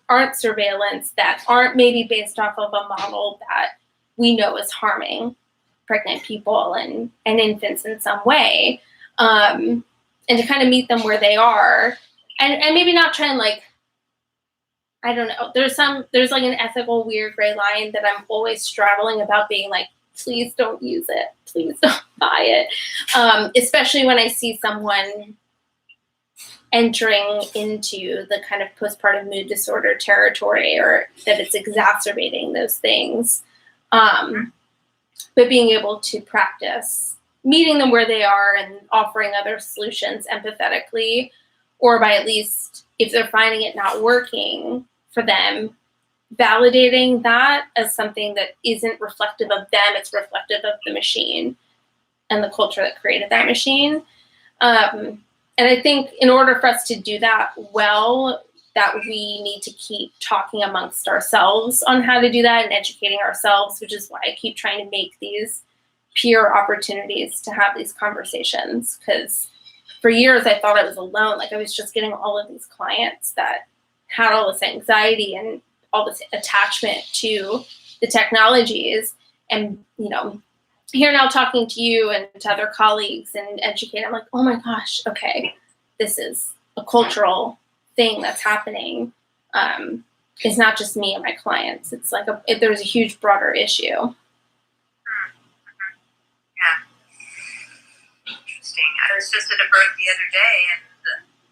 aren't surveillance, that aren't maybe based off of a model that we know is harming pregnant people and infants in some way, and to kind of meet them where they are, and maybe not try and I don't know. There's an ethical weird gray line that I'm always straddling about, being like, please don't use it. Please don't buy it. Especially when I see someone entering into the kind of postpartum mood disorder territory, or that it's exacerbating those things. But being able to practice meeting them where they are and offering other solutions empathetically, or by at least, if they're finding it not working for them, validating that as something that isn't reflective of them, it's reflective of the machine and the culture that created that machine. And I think in order for us to do that well, that we need to keep talking amongst ourselves on how to do that and educating ourselves, which is why I keep trying to make these peer opportunities to have these conversations. Because for years I thought I was alone. I was just getting all of these clients that had all this anxiety and all this attachment to the technologies. And, here now talking to you and to other colleagues and educating, I'm like, oh my gosh, okay, this is a cultural thing that's happening. It's not just me and my clients. It's there's a huge broader issue. Yeah. Interesting. I was just at a birth the other day, and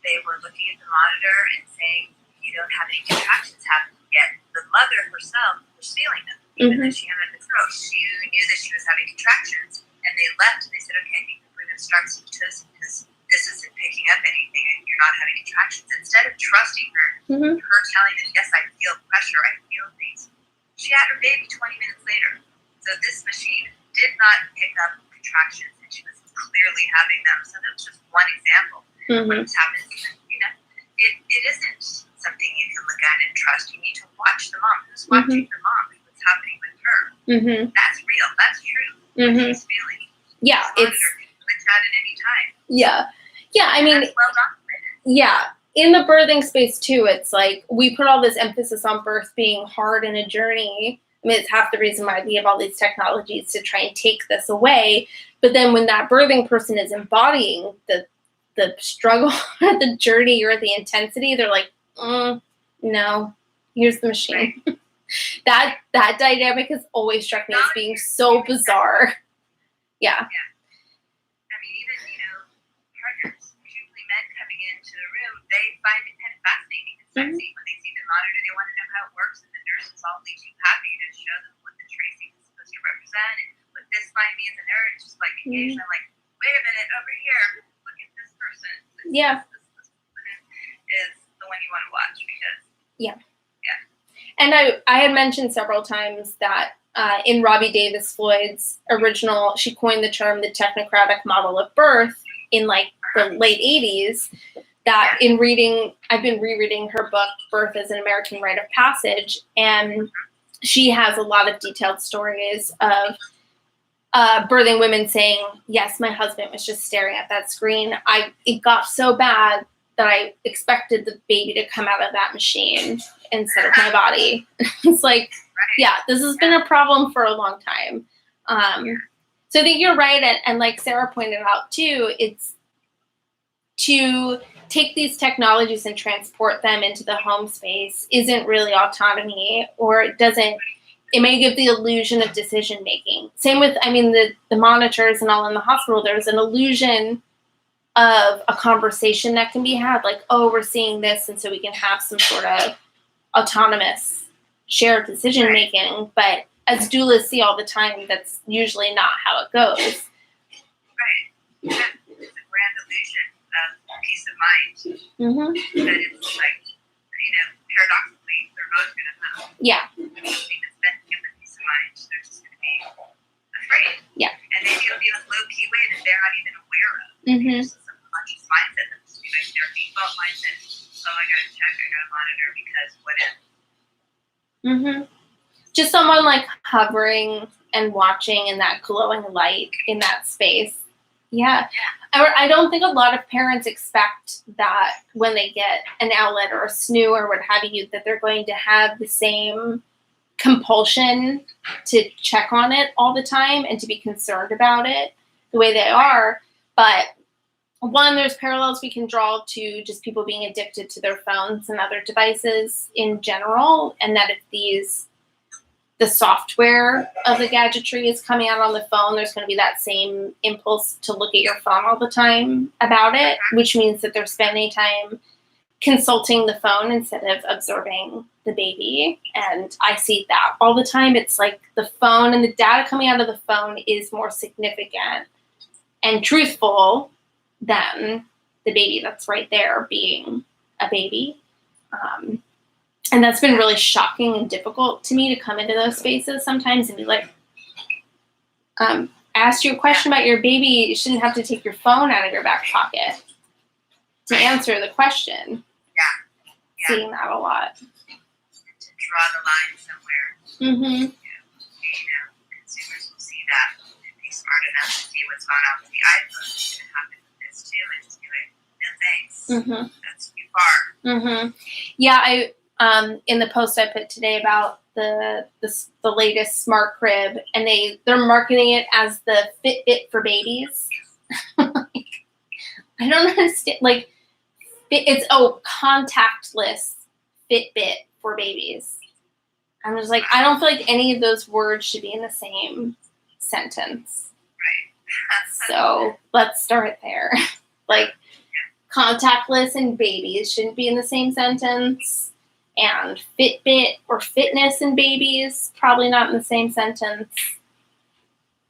they were looking at the monitor and saying, you don't have any contractions happening yet. The mother herself was feeling them, even though she had it in the throat. She knew that she was having contractions, and they left and they said, okay, I think we're going to start some oxytocin because this isn't picking up anything. you're not having contractions. Instead of trusting her, Mm-hmm. her telling them, yes, I feel pressure, I feel things, she had her baby 20 minutes later. So this machine did not pick up contractions, and she was clearly having them. So that was just one example. Mm-hmm. What happens, it isn't something you can look at and trust. You need to watch the mom. Who's watching the mom? What's happening with her? Mm-hmm. That's real. That's true. Mm-hmm. What she's feeling. Yeah, This it's monitor can glitch out at any time. yeah. I mean, That's well documented. yeah. In the birthing space too, it's like we put all this emphasis on birth being hard and a journey. I mean, it's half the reason why we have all these technologies to try and take this away. But then when that birthing person is embodying the struggle or the journey or the intensity, they're like, no, here's the machine. Right. that dynamic has always struck me as being so bizarre. Yeah. I mean, even, partners, usually men coming into the room, they find it kind of fascinating and sexy when they see the monitor. They want to know how it works, and the nurse is all leeching happy to show them what the tracing is supposed to represent and what this line means. And they're just like engaged. I'm like, wait a minute, over here, look at this person. Yeah. This person is the one you want to watch because. And I had mentioned several times that in Robbie Davis Floyd's original, she coined the term the technocratic model of birth in like the late 80s, that in reading, I've been rereading her book, Birth as an American Rite of Passage, and she has a lot of detailed stories of birthing women saying, yes, my husband was just staring at that screen. It got so bad that I expected the baby to come out of that machine instead of my body. It's like, yeah, this has been a problem for a long time. So I think you're right. And like Sarah pointed out too, it's to take these technologies and transport them into the home space isn't really autonomy, or it may give the illusion of decision making. Same with, the monitors and all in the hospital, there's an illusion of a conversation that can be had, like, oh, we're seeing this, and so we can have some sort of autonomous shared decision making. But as doulas see all the time, that's usually not how it goes. Right. It's a grand illusion of peace of mind. Mm-hmm. That it's like, paradoxically, they're both going to have. Yeah. Something that's been given peace of mind. They're just going to be afraid. Yeah. And maybe it'll be a low-key way that they're not even aware of. Mm-hmm. It's a subconscious mindset that's like their default mindset. Oh, I gotta check, I gotta monitor because what if? Mm-hmm. Just someone like hovering and watching in that glowing light in that space. Yeah. I don't think a lot of parents expect that when they get an outlet or a snoo or what have you, that they're going to have the same compulsion to check on it all the time and to be concerned about it the way they are. But one, there's parallels we can draw to just people being addicted to their phones and other devices in general, and that if the software of the gadgetry is coming out on the phone, there's going to be that same impulse to look at your phone all the time about it, which means that they're spending time consulting the phone instead of observing the baby. And I see that all the time. It's like the phone and the data coming out of the phone is more significant and truthful than the baby that's right there being a baby. And that's been really shocking and difficult to me to come into those spaces sometimes and be like, ask you a question about your baby, you shouldn't have to take your phone out of your back pocket to answer the question. Yeah. Seeing that a lot. And to draw the line somewhere. Mm-hmm. Consumers will see that and be smart enough to see what's gone on with the iPhone. It's going to happen with this too, and just be like, no thanks. Mm-hmm. That's too far. Mm-hmm. Yeah, I in the post I put today about the latest smart crib, and they're marketing it as the Fitbit for babies. I don't understand. Like, it's contactless Fitbit for babies. I'm just like, I don't feel like any of those words should be in the same sentence. Right. So let's start there. Like, contactless and babies shouldn't be in the same sentence. And Fitbit or fitness and babies, probably not in the same sentence.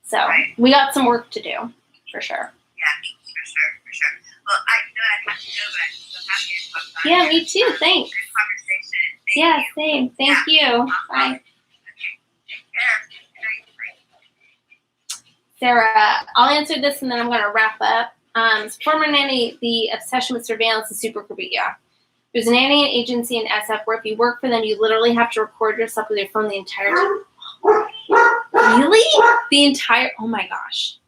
So we got some work to do, for sure. Yeah, for sure. Well, I have to go, but I still happy to talk about Yeah, it. me too. Thanks. Good conversation. Thank Yeah, you. same. Thank you. Awesome. Bye. Okay. Take care. Good night. Bye. Sarah, I'll answer this and then I'm going to wrap up. Former nanny, the obsession with surveillance is super creepy. Yeah. There's a nanny agency in SF where if you work for them, you literally have to record yourself with your phone the entire time. Really? The entire, oh my gosh.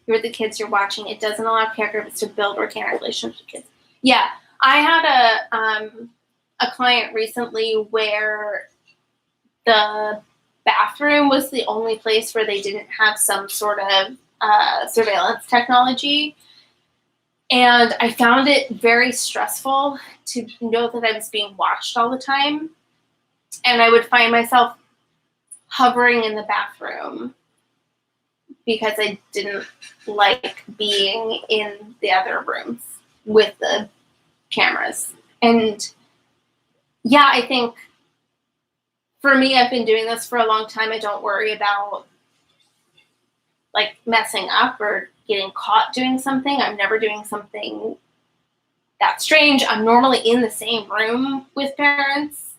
You're the kids you're watching. It doesn't allow caregivers to build organic relationships with kids. Yeah. I had a client recently where the bathroom was the only place where they didn't have some sort of surveillance technology. And I found it very stressful to know that I was being watched all the time. And I would find myself hovering in the bathroom because I didn't like being in the other rooms with the cameras. And yeah, I think for me, I've been doing this for a long time. I don't worry about like messing up or getting caught doing something. I'm never doing something that strange. I'm normally in the same room with parents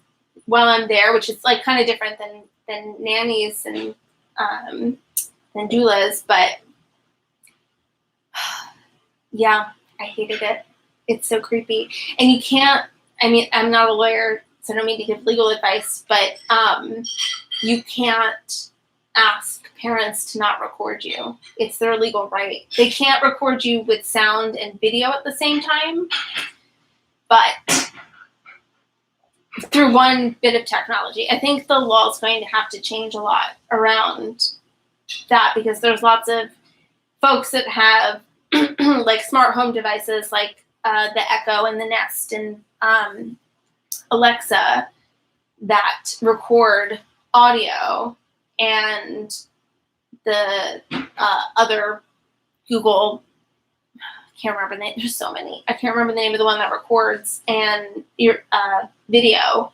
while I'm there, which is like kind of different than nannies and than doulas. But yeah, I hated it. It's so creepy. And you can't, I mean, I'm not a lawyer, so I don't mean to give legal advice, but you can't ask parents to not record you. It's their legal right. They can't record you with sound and video at the same time, but through one bit of technology. I think the law is going to have to change a lot around that because there's lots of folks that have like smart home devices like the Echo and the Nest and Alexa that record audio, and the other Google, I can't remember the name, there's so many. I can't remember the name of the one that records and your video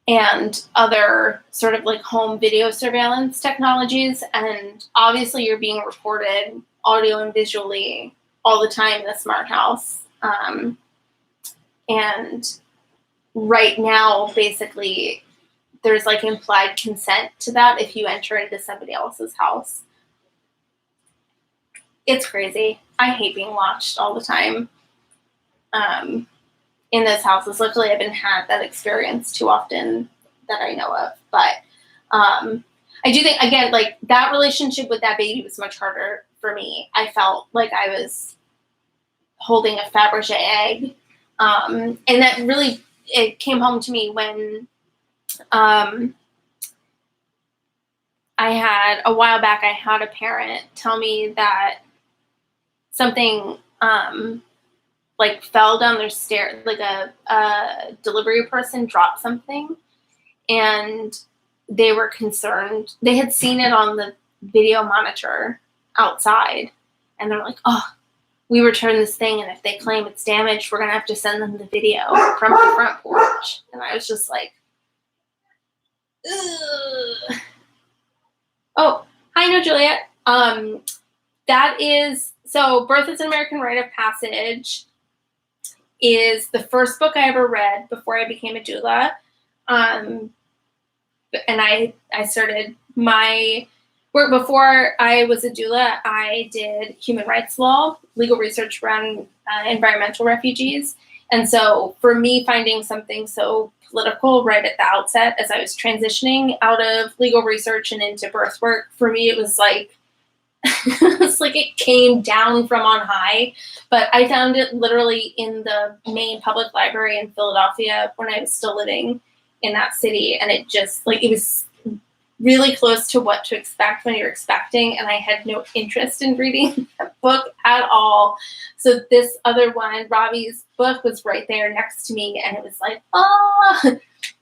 and other sort of like home video surveillance technologies. And obviously you're being recorded audio and visually all the time in a smart house. And right now, basically, there's like implied consent to that if you enter into somebody else's house. It's crazy. I hate being watched all the time in those houses. Luckily, I haven't had that experience too often that I know of. But I do think, again, like that relationship with that baby was much harder for me. I felt like I was holding a Fabergé egg. And that really, it came home to me when I had, a while back, I had a parent tell me that something like fell down their stairs, like a delivery person dropped something, and they were concerned. They had seen it on the video monitor outside, and they're like, oh, we returned this thing, and if they claim it's damaged, we're going to have to send them the video from the front porch. And I was just like, ugh. Oh, hi, no, Juliet. That is, so Birth is an American Rite of Passage is the first book I ever read before I became a doula. And I started my work before I was a doula. I did human rights law, legal research around environmental refugees. And so for me, finding something so political right at the outset as I was transitioning out of legal research and into birth work, for me, it was like, it's like it came down from on high. But I found it literally in the main public library in Philadelphia when I was still living in that city. And it just, like, it was really close to what to expect when you're expecting, and I had no interest in reading that book at all. So this other one, Robbie's book, was right there next to me, and it was like, oh.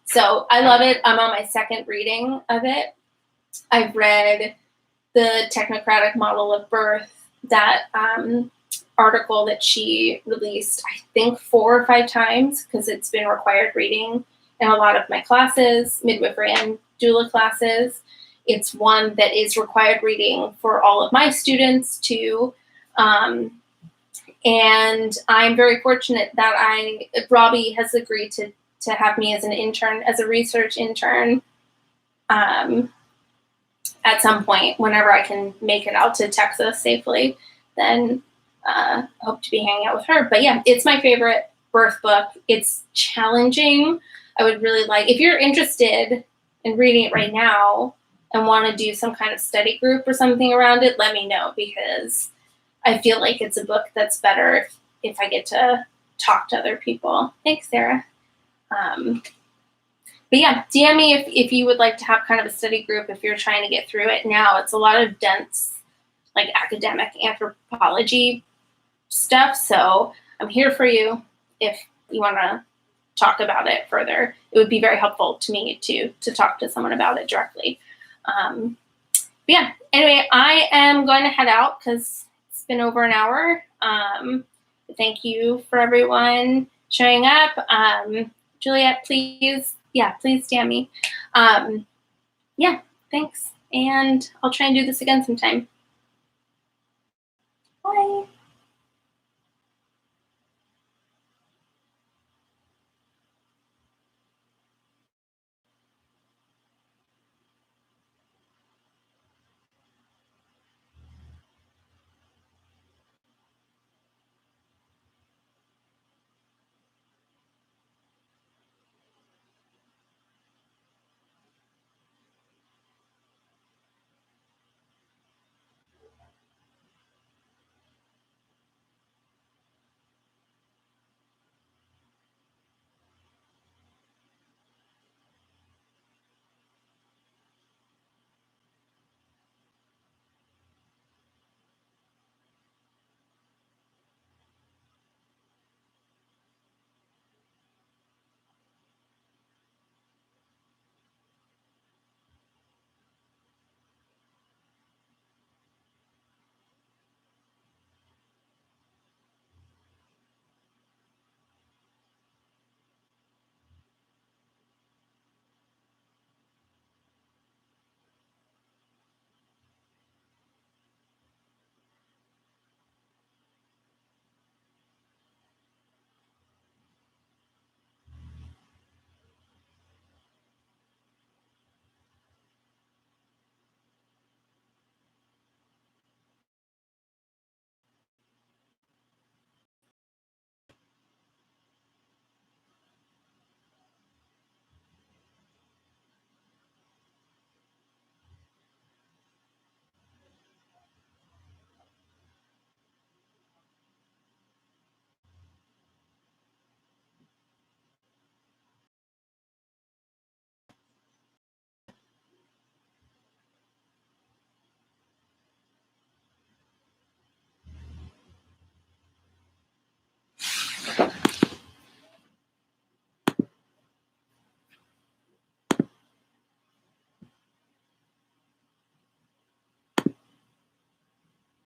So I love it. I'm on my second reading of it. I've read The Technocratic Model of Birth, that article that she released, I think 4 or 5 times, because it's been required reading in a lot of my classes, midwifery and doula classes. It's one that is required reading for all of my students too. And I'm very fortunate that Robbie has agreed to have me as an intern, as a research intern, at some point, whenever I can make it out to Texas safely. Then hope to be hanging out with her. But yeah, it's my favorite birth book. It's challenging. I would really like, if you're interested in reading it right now and want to do some kind of study group or something around it, let me know, because I feel like it's a book that's better if I get to talk to other people. Thanks, Sarah. But yeah, DM me if you would like to have kind of a study group if you're trying to get through it now. It's a lot of dense, like academic anthropology stuff. So I'm here for you if you want to talk about it further. It would be very helpful to me to talk to someone about it directly. But yeah, anyway, I am going to head out because it's been over an hour. Thank you for everyone showing up. Juliet, please DM me. Yeah, thanks. And I'll try and do this again sometime. Bye.